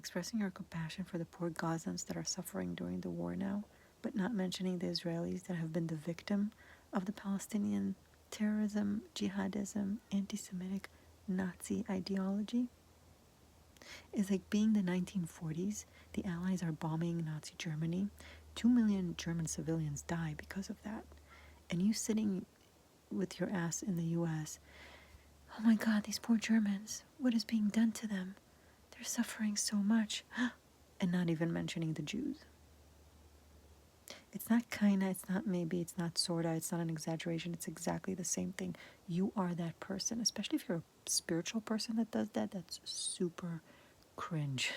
expressing your compassion for the poor Gazans that are suffering during the war now, but not mentioning the Israelis that have been the victim of the Palestinian terrorism, jihadism, anti-Semitic, Nazi ideology, is like being the 1940s. The Allies are bombing Nazi Germany. 2 million German civilians die because of that. And you sitting with your ass in the US, oh my God, these poor Germans, what is being done to them? They're suffering so much. And not even mentioning the Jews. It's not kinda, it's not maybe, it's not sorta, it's not an exaggeration. It's exactly the same thing. You are that person, especially if you're a spiritual person that does that. That's super cringe.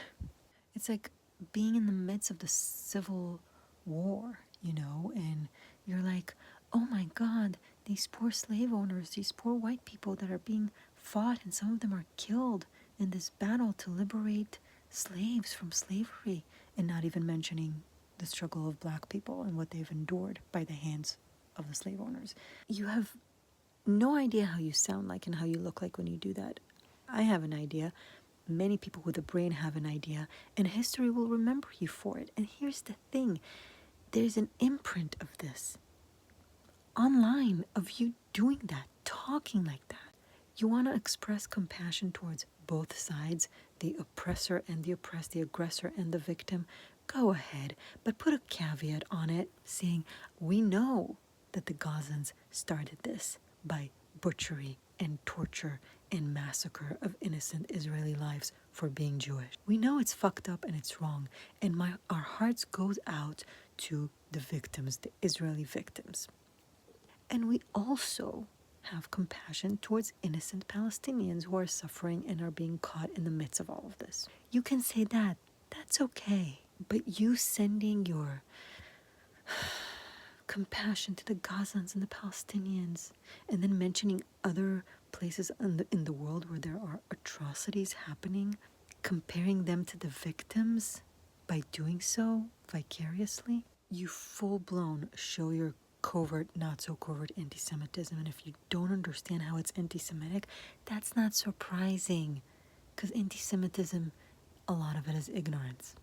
It's like being in the midst of the civil war, and you're like, oh my God, these poor slave owners, these poor white people that are being fought, and some of them are killed in this battle to liberate slaves from slavery, and not even mentioning the struggle of black people and what they've endured by the hands of the slave owners. You have no idea how you sound like and how you look like when you do that. I have an idea. Many people with a brain have an idea, and history will remember you for it. And here's the thing, there's an imprint of this online of you doing that, talking like that. You want to express compassion towards both sides, the oppressor and the oppressed, the aggressor and the victim. Go ahead, but put a caveat on it saying, we know that the Gazans started this by butchery and torture and massacre of innocent Israeli lives for being Jewish. We know it's fucked up and it's wrong, and our hearts goes out to the victims, the Israeli victims. And we also have compassion towards innocent Palestinians who are suffering and are being caught in the midst of all of this. You can say that, that's okay. But you sending your compassion to the Gazans and the Palestinians, and then mentioning other places in the world where there are atrocities happening, comparing them to the victims by doing so vicariously, you full-blown show your covert, not so covert anti-Semitism. And if you don't understand how it's anti-Semitic, that's not surprising, because anti-Semitism, a lot of it is ignorance.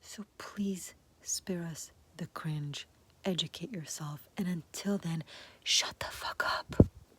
So please spare us the cringe, educate yourself, and until then, shut the fuck up.